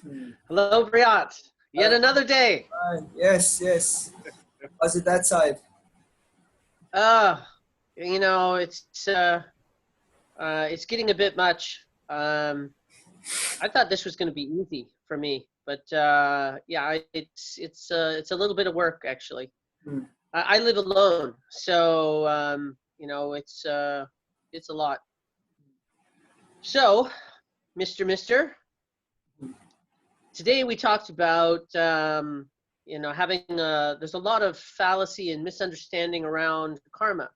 Hmm. Hello, Briat. Yet Uh, another day. yes, yes. Was it that side? Uh, it's getting a bit much. I thought this was going to be easy for me, but yeah, it's a little bit of work actually. Hmm. I live alone, so it's a lot. So, Mister, today we talked about having there's a lot of fallacy and misunderstanding around karma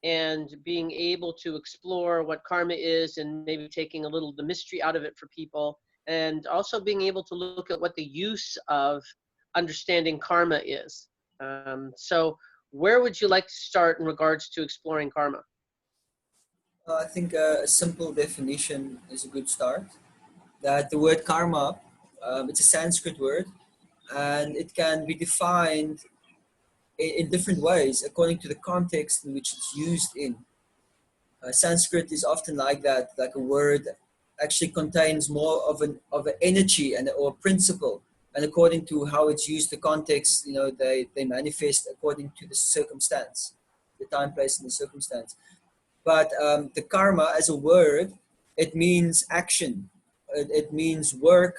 and being able to explore what karma is and maybe taking a little the mystery out of it for people, and also being able to look at what the use of understanding karma is. So where would you like to start in regards to exploring karma? I think a simple definition is a good start. That the word karma, it's a Sanskrit word, and it can be defined in different ways according to the context in which it's used in. Sanskrit is often like that, like a word actually contains more of an energy and or principle, and according to how it's used, the context, they manifest according to the circumstance, the time, place, and the circumstance. But the karma as a word, it means action, it means work.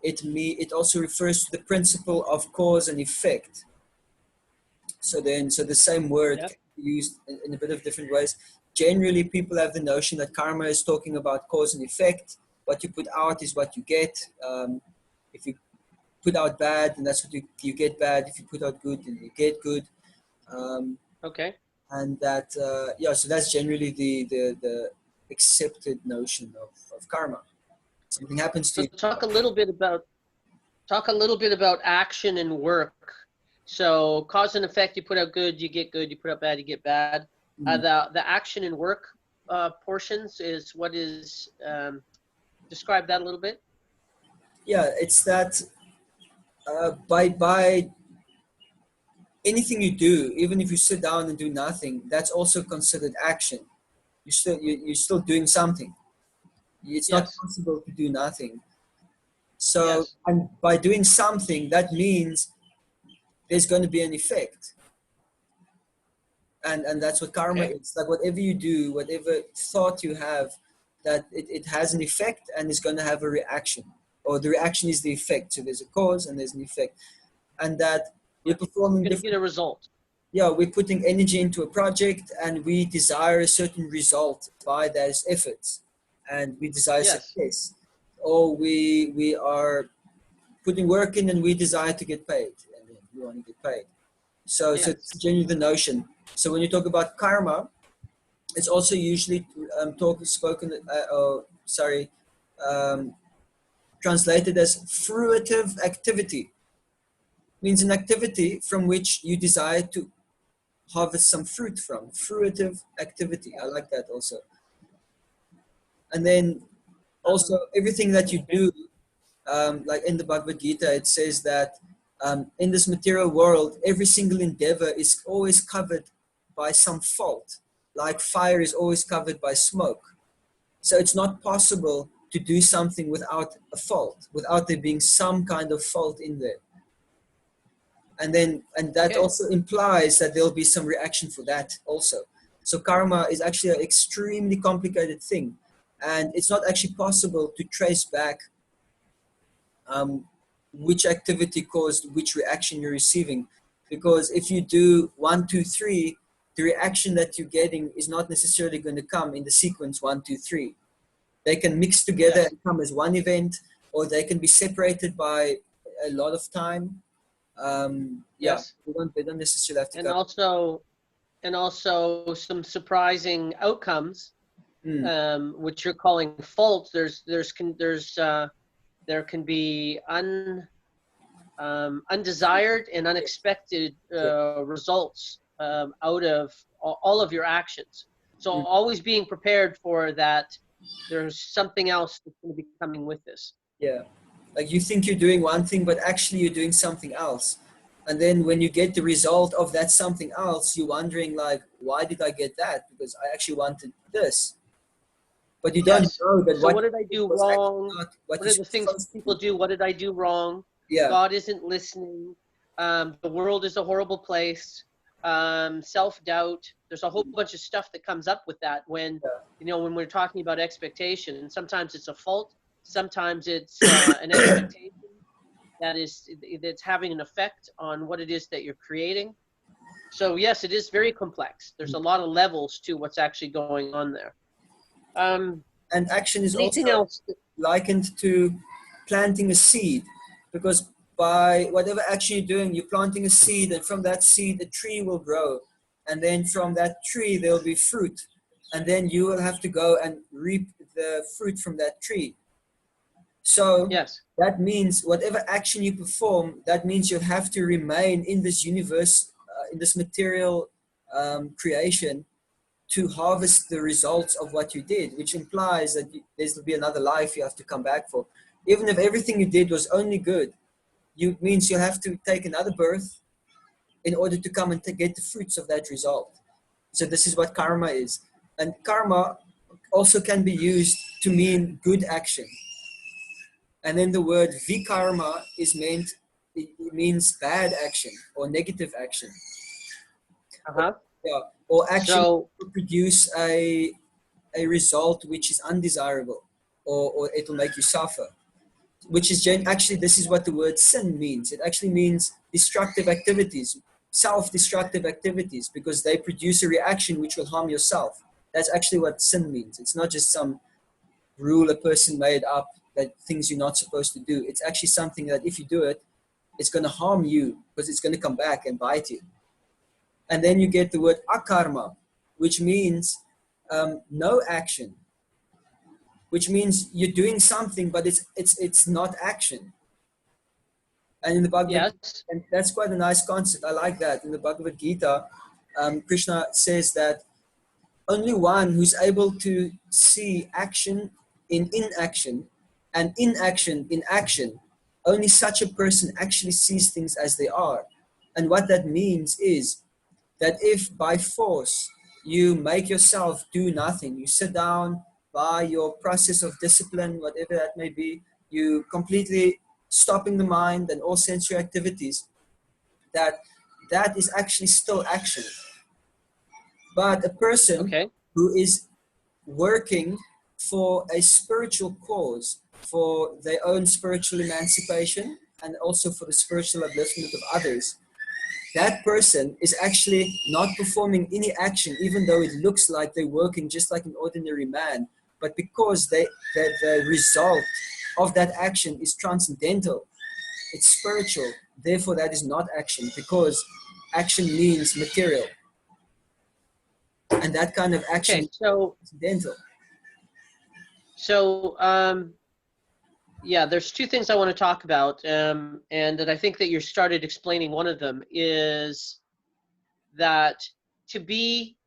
It also refers to the principle of cause and effect. So the same word Yep. can be used in a bit of different ways. Generally, people have the notion that karma is talking about cause and effect. What you put out is what you get. If you put out bad, then that's what you get bad. If you put out good, then you get good. Um, Okay. and that, yeah, so that's generally the accepted notion of karma. Something happens to So you. talk a little bit about action and work. So cause and effect, you put out good, you get good. You put out bad, you get bad. Mm. The action and work portions is what is describe that a little bit. Yeah, it's that by anything you do, even if you sit down and do nothing, that's also considered action. You're still doing something. It's not Yes. possible to do nothing. So, Yes. and by doing something, that means there's going to be an effect, and that's what karma Okay. is. Like whatever you do, whatever thought you have, that it has an effect and is going to have a reaction, or the reaction is the effect. So there's a cause and there's an effect, and that we're Yep. performing You're gonna get different. a result. Yeah, we're putting energy into a project and we desire a certain result by those efforts, and we desire Yes. success, or we are putting work in and we desire to get paid, and then we want to get paid. So it's Yes. generally the notion. So when you talk about karma, it's also usually um, translated as fruitive activity. Means an activity from which you desire to harvest some fruit from. Fruitive activity. I like that also. And then also everything that you Okay. do, like in the Bhagavad Gita, it says that in this material world, every single endeavor is always covered by some fault. Like fire is always covered by smoke. So it's not possible to do something without a fault, without there being some kind of fault in there. And that Okay. also implies that there'll be some reaction for that also. So karma is actually an extremely complicated thing, and it's not actually possible to trace back um, which activity caused which reaction you're receiving, because if you do 1 2 3, the reaction that you're getting is not necessarily going to come in the sequence 1 2 3. They can mix together Yes. and come as one event, or they can be separated by a lot of time. Yeah, Yes. they don't necessarily have to And come. also some surprising outcomes, Mm, which you're calling faults. There can be undesired and unexpected yeah. results out of all of your actions. So Mm, always being prepared for that. There's something else that's going to be coming with this. yeah. Like you think you're doing one thing, but actually you're doing something else. And then when you get the result of that something else, you're wondering like, why did I get that? Because I actually wanted this. but you don't Yes. know that So what what you did I did do was actually wrong? not what What you are should the be things supposed to people do. do? What did I do wrong? Yeah, God isn't listening. The world is a horrible place. Self-doubt. There's a whole bunch of stuff that comes up with that when, yeah, when we're talking about expectation. And sometimes it's a fault. Sometimes it's an expectation that's having an effect on what it is that you're creating. So yes, it is very complex. There's a lot of levels to what's actually going on there. Um, and action is also Anything else? likened to planting a seed, because by whatever action you're doing, you're planting a seed, and from that seed a tree will grow, and then from that tree there will be fruit, and then you will have to go and reap the fruit from that tree. So Yes. that means whatever action you perform, that means you have to remain in this universe, in this material creation, to harvest the results of what you did, which implies that there's be another life you have to come back for. Even if everything you did was only good, you means you have to take another birth in order to come and to get the fruits of that result. So this is what karma is, and karma also can be used to mean good action. And then the word vikarma is meant, it means bad action or negative action, or, Uh-huh. yeah, or action So, to produce a result which is undesirable, or it'll make you suffer, which is actually, this is what the word sin means. It actually means destructive activities, self-destructive activities, because they produce a reaction which will harm yourself. That's actually what sin means. It's not just some rule a person made up, that things you're not supposed to do. It's actually something that if you do it, it's going to harm you, because it's going to come back and bite you. And then you get the word akarma, which means no action, which means you're doing something, but it's not action. And in the Bhagavad Gita, yes. and that's quite a nice concept. I like that. In the Bhagavad Gita, Krishna says that only one who's able to see action in inaction and inaction in action, only such a person actually sees things as they are. And what that means is that if by force you make yourself do nothing, you sit down by your process of discipline, whatever that may be, you completely stopping the mind and all sensory activities, that that is actually still action. But a person Okay. who is working for a spiritual cause, for their own spiritual emancipation and also for the spiritual upliftment of others, that person is actually not performing any action, even though it looks like they're working just like an ordinary man. But because the result of that action is transcendental, it's spiritual, therefore that is not action, because action means material. And that kind of action Okay. is So, transcendental. so yeah, there's two things I want to talk about, and that I think that you started explaining. One of them is that to be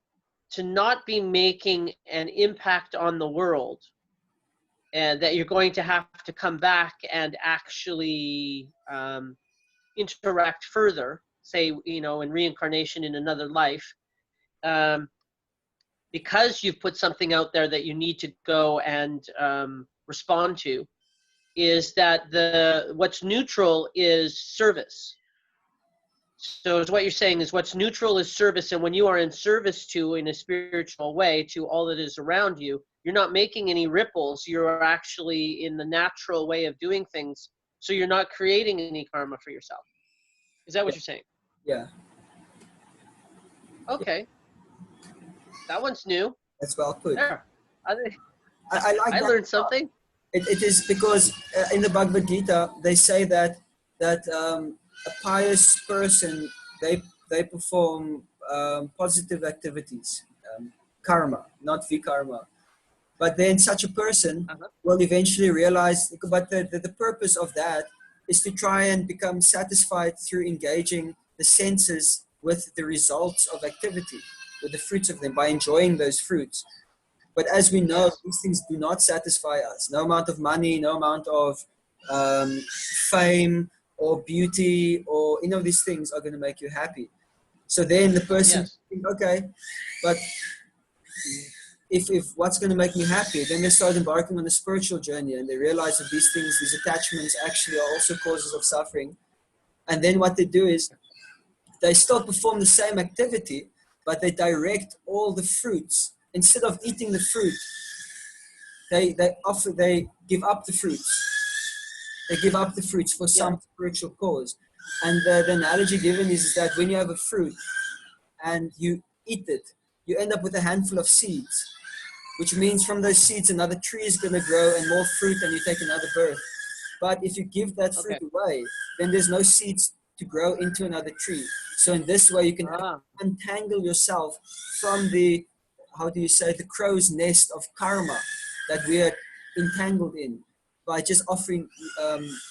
to not be making an impact on the world, and that you're going to have to come back and actually interact further, say, in reincarnation in another life, um, because you've put something out there that you need to go and respond to, is that what's neutral is service. So is what you're saying is what's neutral is service, and when you are in service to, in a spiritual way, to all that is around you, you're not making any ripples. You're actually in the natural way of doing things, so you're not creating any karma for yourself. Is that what Yeah, you're saying? yeah, yeah, Okay, that one's new. that's well put. There, I, I like I that. learned something. It is because in the Bhagavad Gita they say that a pious person, they perform positive activities, karma, not vikarma. But then such a person Uh-huh. will eventually realize. But the purpose of that is to try and become satisfied through engaging the senses with the results of activity, with the fruits of them, by enjoying those fruits. But as we know, Yes. these things do not satisfy us. No amount of money, no amount of um, fame or beauty or any of these things are going to make you happy. So then the person Yes. think, okay, but if what's going to make me happy, then they start embarking on a spiritual journey, and they realize that these things, these attachments, actually are also causes of suffering. And then what they do is they still perform the same activity, but they direct all the fruits. Instead of eating the fruit, they give up the fruits. They give up the fruits for Yeah. some spiritual cause. And the analogy given is that when you have a fruit and you eat it, you end up with a handful of seeds, which means from those seeds another tree is going to grow and more fruit, and you take another birth. But if you give that fruit Okay. away, then there's no seeds to grow into another tree. So in this way, you can Ah. untangle yourself from the, how do you say, the crow's nest of karma that we are entangled in by just offering,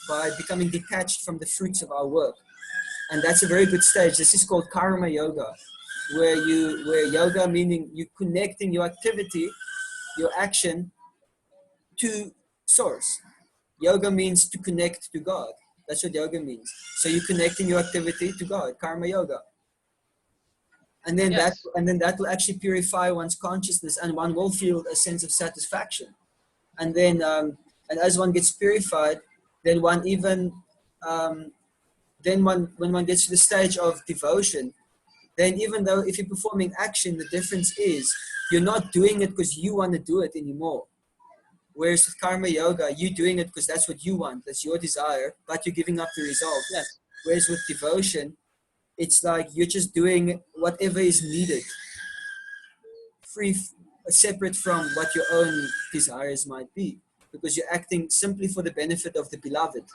by becoming detached from the fruits of our work. And that's a very good stage. This is called karma yoga, where yoga meaning you connecting your activity, your action to source. Yoga means to connect to God. That's what yoga means. So you're connecting your activity to God, karma yoga. And then Yes. that will actually purify one's consciousness, and one will feel a sense of satisfaction. And then and as one gets purified, then one even then when one gets to the stage of devotion, then even though if you're performing action, the difference is you're not doing it because you want to do it anymore. Whereas with karma yoga, you're doing it because that's what you want, that's your desire, but you're giving up the result. Yes. Whereas with devotion, it's like you're just doing whatever is needed, separate from what your own desires might be, because you're acting simply for the benefit of the beloved,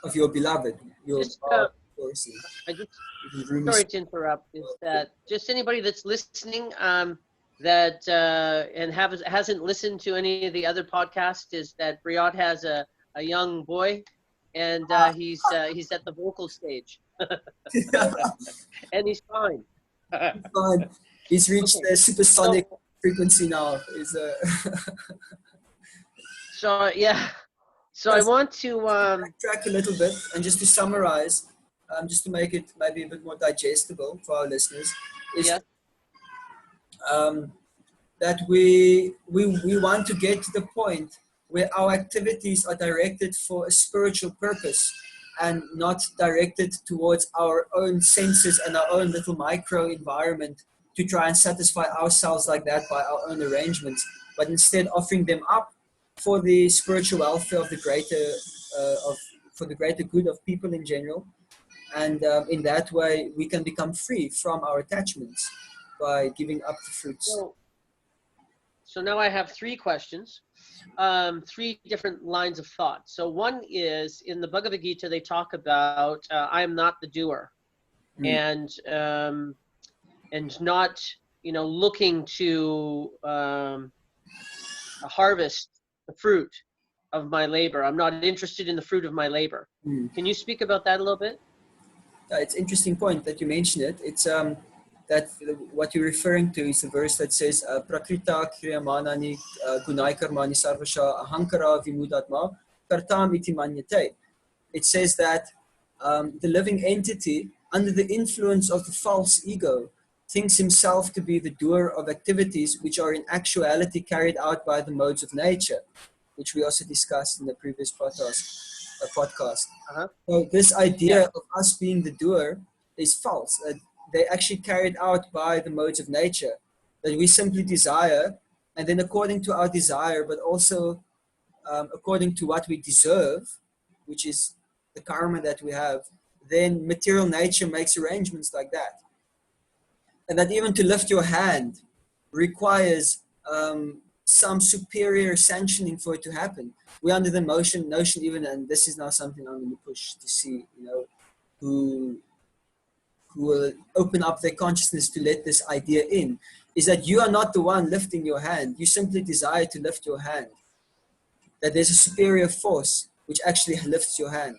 of your beloved, your Just person. I just The room is sorry to interrupt. Is that just anybody that's listening that and hasn't listened to any of the other podcasts? Is that Briot has a young boy, and he's at the vocal stage, and he's fine. fine. He's reached Okay. the supersonic So frequency now. Is yeah. So I Yes, want to backtrack a little bit, and just to summarize, just to make it maybe a bit more digestible for our listeners, is yes. um, that we want to get to the point where our activities are directed for a spiritual purpose and not directed towards our own senses and our own little micro environment to try and satisfy ourselves like that by our own arrangements, but instead offering them up for the spiritual welfare of the greater of for the greater good of people in general. And in that way we can become free from our attachments by giving up the fruits. So so now I have three questions, three different lines of thought. So one is in the Bhagavad Gita they talk about I am not the doer, Mm. and not looking to harvest the fruit of my labor. I'm not interested in the fruit of my labor. Mm. Can you speak about that a little bit? It's an interesting point that you mention it. It's that what you're referring to is a verse that says Prakrita kriyamanani gunai karmani sarvasha ahankara vimudatma kartam iti manyate. It says that the living entity, under the influence of the false ego, thinks himself to be the doer of activities which are in actuality carried out by the modes of nature, which we also discussed in the previous podcast. Uh-huh. So this Yeah. idea of us being the doer is false. They actually carried out by the modes of nature, that we simply desire, and then according to our desire, but also according to what we deserve, which is the karma that we have, then material nature makes arrangements like that. And that even to lift your hand requires some superior sanctioning for it to happen. We're under the notion even, and this is now something I'm going to push to see, who will open up their consciousness to let this idea in, is that you are not the one lifting your hand. You simply desire to lift your hand. That there's a superior force which actually lifts your hand.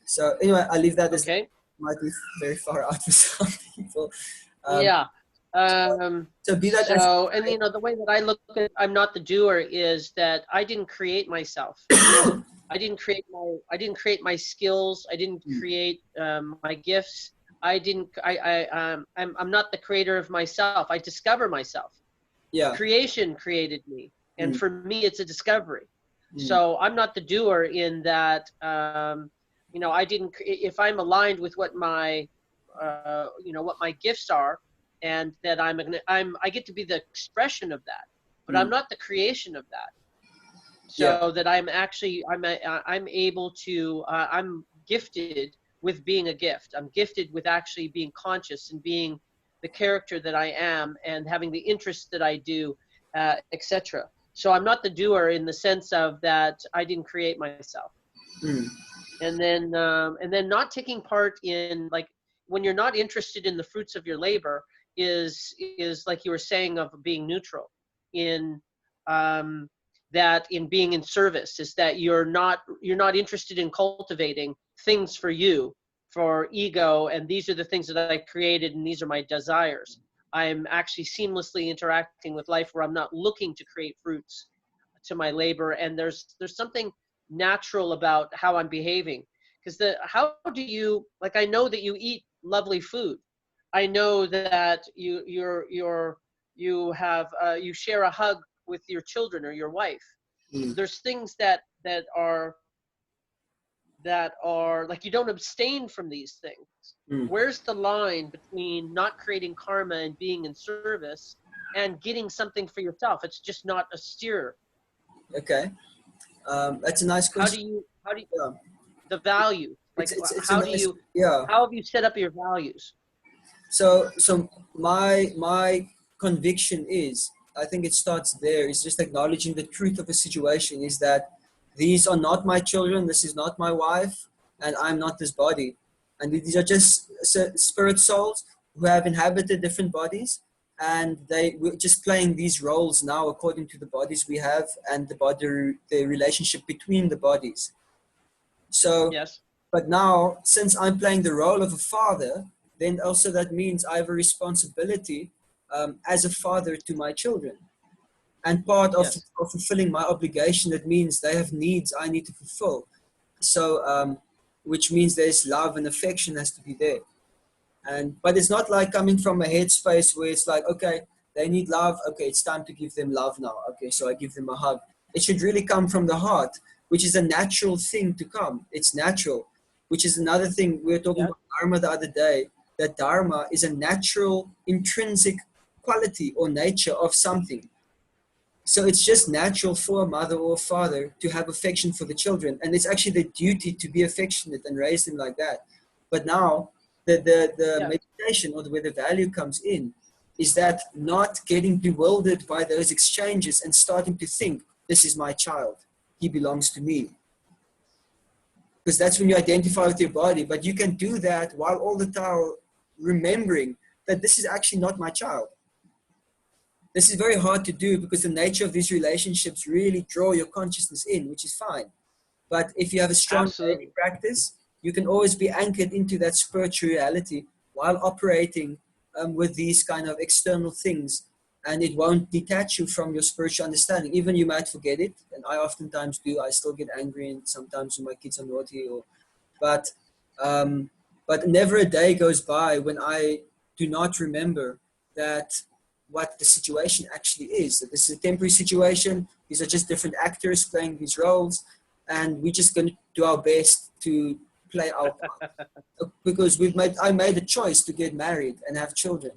So anyway, I'll leave that as Okay. might be very far out for some people. Yeah. So be that as So, and the way that I look at I'm not the doer is that I didn't create myself. I didn't create my skills. I didn't create my gifts. I didn't. I'm not the creator of myself. I discover myself. Yeah. Creation created me, and Mm, for me, it's a discovery. mm, So I'm not the doer in that. I didn't. If I'm aligned with what my, what my gifts are, and that I get to be the expression of that, but I'm mm. not the creation of that. Yeah. So that I'm able to I'm gifted with being a gift. I'm gifted with actually being conscious and being the character that I am and having the interests that I do, etc. So I'm not the doer in the sense of that I didn't create myself. Mm, And then not taking part in, like, when you're not interested in the fruits of your labor is like you were saying, of being neutral in um, that in being in service, is that you're not interested in cultivating things for you, for ego, and these are the things that I created and these are my desires. I'm actually seamlessly interacting with life where I'm not looking to create fruits to my labor, and there's something natural about how I'm behaving. Because how do you, like, I know that you eat lovely food. I know that you share a hug with your children or your wife. mm, There's things that are like, you don't abstain from these things. mm. Where's the line between not creating karma and being in service and getting something for yourself? It's just not a steer. Okay. That's a nice question. How do you Yeah. the value, like, It's a how do nice, you yeah. how have you set up your values? So my conviction is, I think it starts there. It's just acknowledging the truth of a situation is that these are not my children. This is not my wife, and I'm not this body. And these are just spirit souls who have inhabited different bodies, and we're just playing these roles now according to the bodies we have and the relationship between the bodies. So, Yes. but now, since I'm playing the role of a father, then also that means I have a responsibility as a father to my children. And part Yes. of fulfilling my obligation, that means they have needs I need to fulfill. So, which means there's love and affection has to be there. But it's not like coming from a headspace where it's like, okay, they need love. Okay, it's time to give them love now. Okay, so I give them a hug. It should really come from the heart, which is a natural thing to come. It's natural, which is another thing. We were talking Yes. about dharma the other day. That dharma is a natural, intrinsic quality or nature of something. So it's just natural for a mother or a father to have affection for the children, and it's actually their duty to be affectionate and raise them like that. But now, the Yes. meditation, or where the value comes in, is that not getting bewildered by those exchanges and starting to think, this is my child, he belongs to me. Because that's when you identify with your body. But you can do that while all the time remembering that this is actually not my child. This is very hard to do because the nature of these relationships really draw your consciousness in, which is fine. But if you have a strong daily Absolutely. practice, you can always be anchored into that spiritual reality while operating with these kind of external things. And it won't detach you from your spiritual understanding. Even you might forget it, and I oftentimes do. I still get angry, and sometimes when my kids are naughty, but um, but never a day goes by when I do not remember that what the situation actually is. That this is a temporary situation. These are just different actors playing these roles, and we're just going to do our best to play our part. Because I made a choice to get married and have children.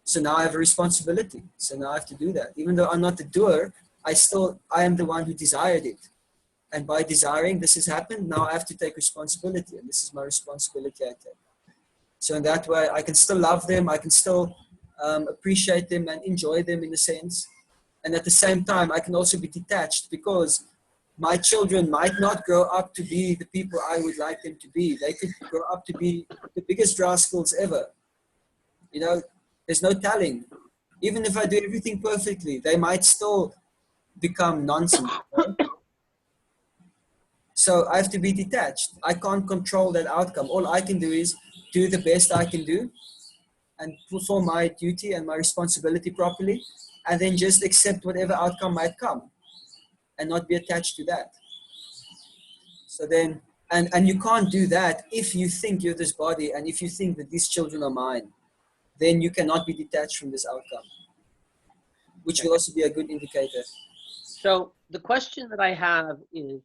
So now I have a responsibility. So now I have to do that. Even though I'm not the doer, I am the one who desired it. And by desiring this has happened, now I have to take responsibility. And this is my responsibility I take. So in that way, I can still love them. I can still appreciate them and enjoy them in a sense. And at the same time, I can also be detached because my children might not grow up to be the people I would like them to be. They could grow up to be the biggest rascals ever. You know, there's no telling. Even if I do everything perfectly, they might still become nonsense. You know? So I have to be detached. I can't control that outcome. All I can do is do the best I can do and perform my duty and my responsibility properly, and then just accept whatever outcome might come and not be attached to that. So then And you can't do that if you think you're this body, and if you think that these children are mine, then you cannot be detached from this outcome, which Okay. will also be a good indicator. So the question that I have is,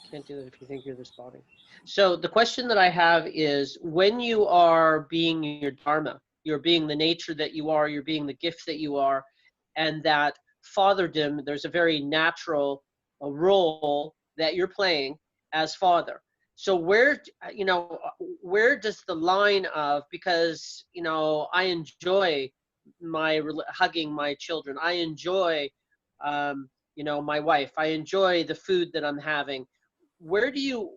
can't do that if you think you're this body. So the question that I have is, when you are being your dharma, you're being the nature that you are, you're being the gift that you are, and that fatherdom, there's a very natural role that you're playing as father. So where does the line of, because I enjoy hugging my children, I enjoy my wife, I enjoy the food that I'm having. where do you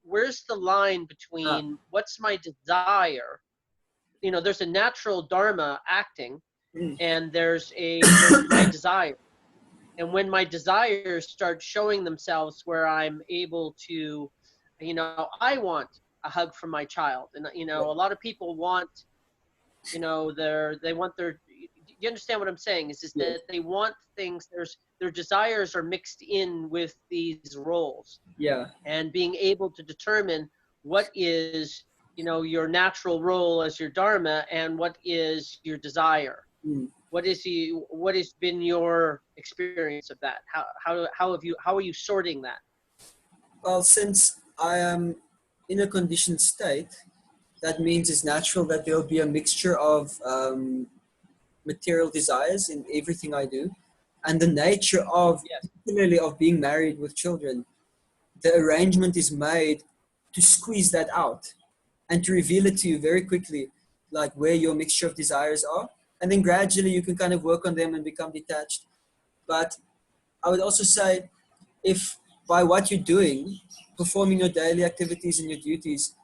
Where's the line Ah, between what's my desire? There's a natural dharma acting, mm, and there's my desire. And when my desires start showing themselves, where I'm able to, I want a hug from my child, and yeah, a lot of people want, they want their, you understand what I'm saying, is yeah, that they want things, their desires are mixed in with these roles, yeah, and being able to determine what is, your natural role as your dharma, and what is your desire. mm. What has been your experience of that? How are you sorting that? Well, since I am in a conditioned state, that means it's natural that there'll be a mixture of material desires in everything I do, and the nature of, Yes. particularly of being married with children, the arrangement is made to squeeze that out and to reveal it to you very quickly, like where your mixture of desires are, and then gradually you can kind of work on them and become detached. But I would also say, if by what you're doing, performing your daily activities and your duties,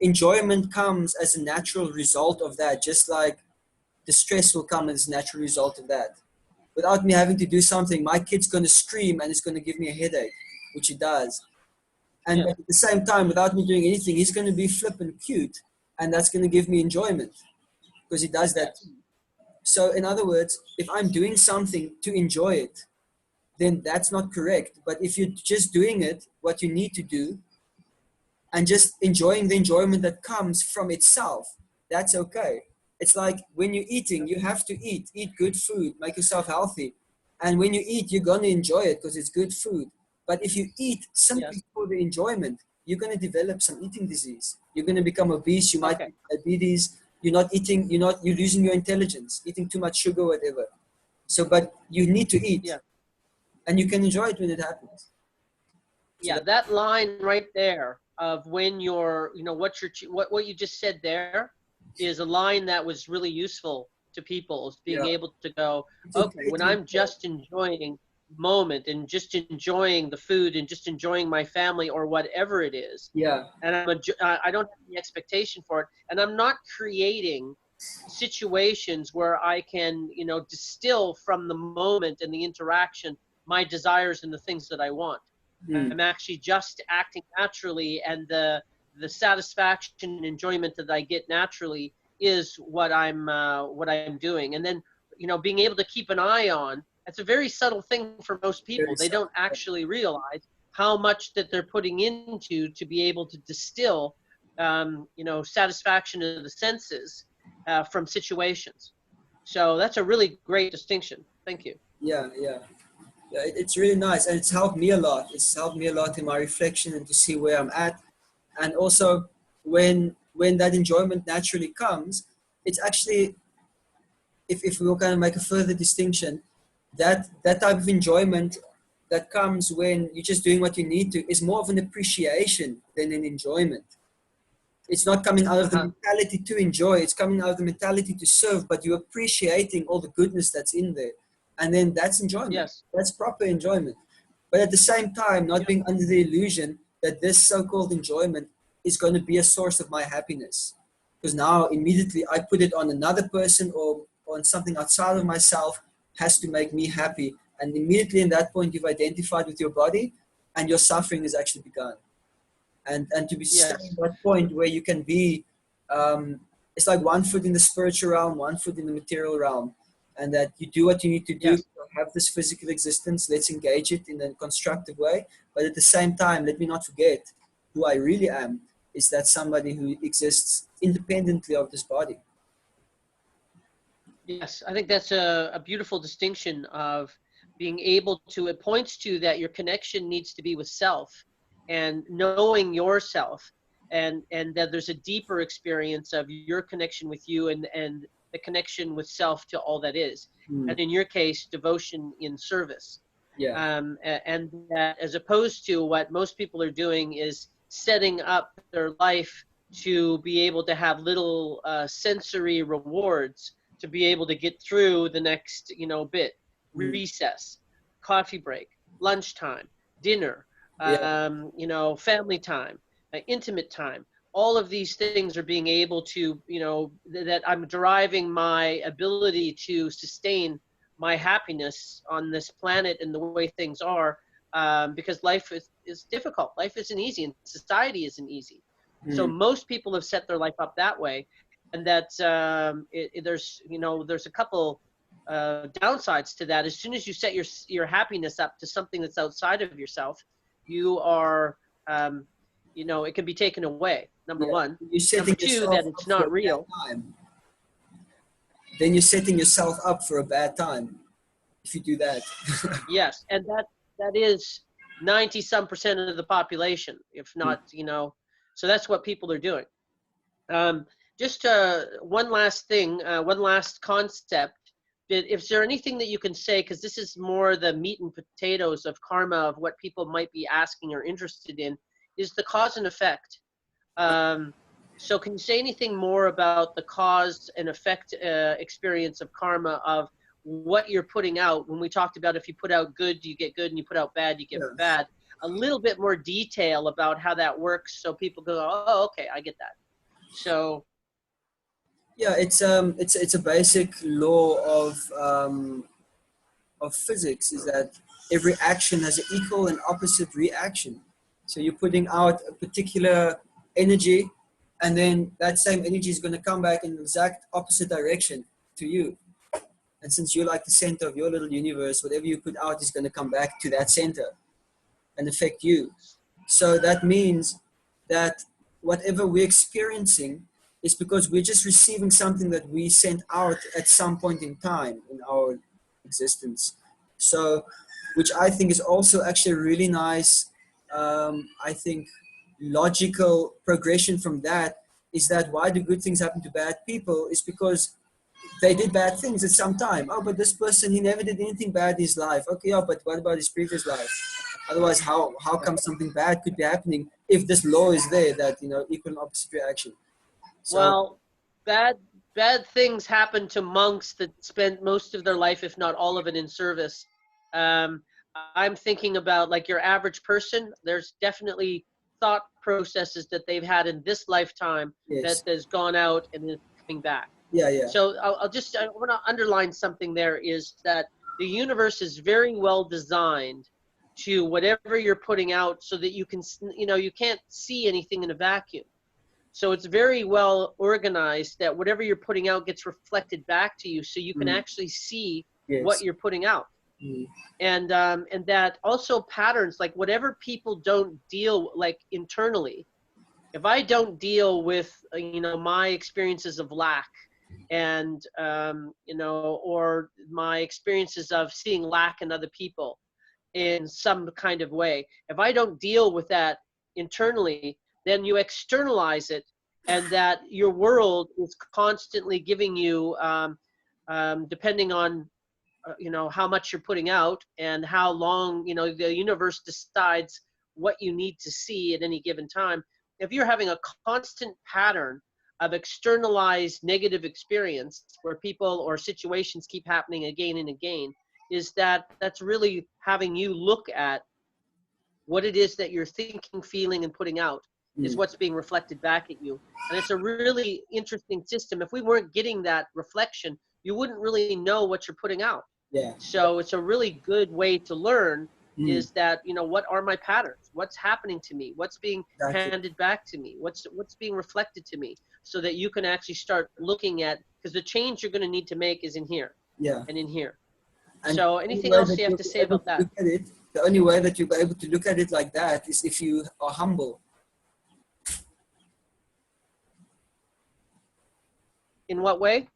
enjoyment comes as a natural result of that, just like the stress will come as a natural result of that. Without me having to do something, my kid's going to scream and it's going to give me a headache, which it does. And Yes. at the same time, without me doing anything, he's going to be flippant cute, and that's going to give me enjoyment because he does that too. Yes. So, in other words, if I'm doing something to enjoy it, then that's not correct. But if you're just doing it, what you need to do, and just enjoying the enjoyment that comes from itself, that's okay. It's like when you're eating, you have to eat good food, make yourself healthy. And when you eat, you're going to enjoy it because it's good food. But if you eat simply Yes. for the enjoyment, you're going to develop some eating disease. You're going to become obese. You might Okay. get diabetes. You're not eating, you're losing your intelligence, eating too much sugar, whatever. So, but you need to eat, Yeah. and you can enjoy it when it happens. So Yeah, that, that line right there of when you're, what you just said there is a line that was really useful to people, is being yeah, able to go, it's okay, okay when to I'm enjoy. just enjoying moment and just enjoying the food and just enjoying my family or whatever it is, Yeah, and I don't have the expectation for it, and I'm not creating situations where I can, distill from the moment and the interaction my desires and the things that I want. mm, I'm actually just acting naturally, and the satisfaction and enjoyment that I get naturally is what I'm doing. And then, being able to keep an eye on, it's a very subtle thing for most very people. They sad. don't actually realize how much that they're putting into to be able to distill, satisfaction of the senses from situations. So that's a really great distinction. Thank you. Yeah, yeah. Yeah, it's really nice, and it's helped me a lot. It's helped me a lot in my reflection and to see where I'm at, and also when that enjoyment naturally comes, it's actually, if we will kind of make a further distinction, that type of enjoyment that comes when you're just doing what you need to is more of an appreciation than an enjoyment. It's not coming out of the Uh-huh. mentality to enjoy, it's coming out of the mentality to serve, but you're appreciating all the goodness that's in there, and then that's enjoyment, Yes. that's proper enjoyment. But at the same time, not Yep. being under the illusion that this so-called enjoyment is going to be a source of my happiness, because now immediately I put it on another person or on something outside of myself has to make me happy, and immediately in that point you've identified with your body and your suffering has actually begun. And to be stay in Yes. that point where you can be, it's like one foot in the spiritual realm, one foot in the material realm, and that you do what you need to do Yes. for your have this physical existence. Let's engage it in a constructive way. But at the same time, let me not forget who I really am is that somebody who exists independently of this body. Yes, I think that's a beautiful distinction of being able to, it points to that your connection needs to be with self and knowing yourself, and that there's a deeper experience of your connection with you and the connection with self to all that is. Mm. And in your case, devotion in service. Yeah. And that as opposed to what most people are doing is setting up their life to be able to have little sensory rewards to be able to get through the next, bit, Mm. recess, coffee break, lunchtime, dinner, Yeah. family time, intimate time. All of these things are being able to, that I'm deriving my ability to sustain my happiness on this planet and the way things are, because life is difficult. Life isn't easy, and society isn't easy. So Mm. most people have set their life up that way, and that there's a couple downsides to that. As soon as you set your happiness up to something that's outside of yourself, you are it can be taken away. Number Yeah. one. You're Number setting two, yourself that it's up for a not bad real. time. Then you're setting yourself up for a bad time if you do that. Yes, and that is 90 some percent of the population, if Mm. not, so that's what people are doing. Um, just one last thing, one last concept. If there anything that you can say, because this is more the meat and potatoes of karma, of what people might be asking or interested in, is the cause and effect. Um, so can you say anything more about the cause and effect experience of karma, of what you're putting out? When we talked about if you put out good, you get good, and you put out bad, you get Yes. bad. A little bit more detail about how that works, so people go, oh, okay, I get that. So Yeah, it's a basic law of physics is that every action has an equal and opposite reaction. So you're putting out a particular energy, and then that same energy is going to come back in the exact opposite direction to you. And since you're like the center of your little universe, whatever you put out is going to come back to that center and affect you. So that means that whatever we're experiencing is because we're just receiving something that we sent out at some point in time in our existence. So, which I think is also actually a really nice, I think, logical progression from that is that why do good things happen to bad people is because they did bad things at some time. Oh, but this person, he never did anything bad in his life. Okay, yeah, but what about his previous life? Otherwise, how come something bad could be happening if this law is there that equal and opposite reaction? So well, bad things happen to monks that spent most of their life, if not all of it, in service. Um, I'm thinking about like your average person. There's definitely thought processes that they've had in this lifetime that yes, has gone out and is coming back. yeah, yeah, So I want to underline something there, is that the universe is very well designed to whatever you're putting out, so that you can, you can't see anything in a vacuum. So it's very well organized that whatever you're putting out gets reflected back to you, so you can mm, actually see what yes, you're putting out. mm, And that also patterns, like whatever people don't deal like internally. If I don't deal with my experiences of lack, and or my experiences of seeing lack in other people in some kind of way, if I don't deal with that internally, then you externalize it, and that your world is constantly giving you, depending on how much you're putting out and how long the universe decides what you need to see at any given time. If you're having a constant pattern of externalized negative experience where people or situations keep happening again and again, is that's really having you look at what it is that you're thinking, feeling, and putting out is mm, what's being reflected back at you. And it's a really interesting system. If we weren't getting that reflection, you wouldn't really know what you're putting out. yeah, So it's a really good way to learn, mm, is that, what are my patterns? What's happening to me? What's being exactly, handed back to me? What's being reflected to me? So that you can actually start looking at, because the change you're going to need to make is in here yeah. and in here. And So the only anything way else that you have you'll to be say able about to that? look at it, the only way that you'll be able to look at it like that is if you are humble. In what way?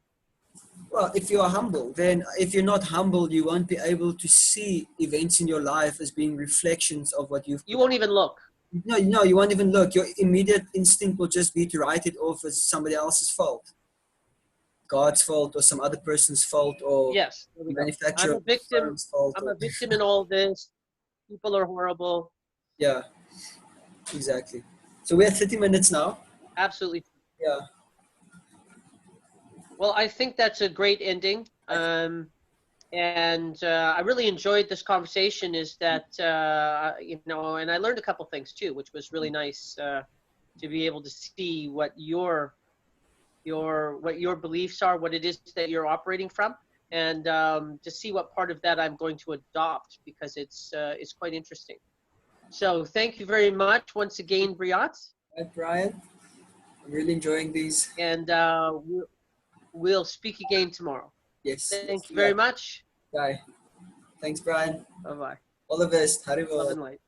Well, if you are humble, then if you're not humble, you won't be able to see events in your life as being reflections of what you've You put. won't even look. No, no, you won't even look. Your immediate instinct will just be to write it off as somebody else's fault, God's fault, or some other person's fault, or Yes, there we the go. manufacturer I'm of a the victim. phone's fault. I'm Or a victim in all this. People are horrible. yeah, exactly. So we're at 30 minutes now. Absolutely. Yeah, Well, I think that's a great ending. I think, And I really enjoyed this conversation. Is that you know, and I learned a couple things too, which was really nice to be able to see what your beliefs are, what it is that you're operating from, and to see what part of that I'm going to adopt because it's quite interesting. So thank you very much once again, Briat, right, Brian. I'm really enjoying these. and we'll speak again tomorrow. Yes, let's Thank you do very that. much. Bye. Thanks, Brian. Bye bye. All the best. Love Haribo. and light.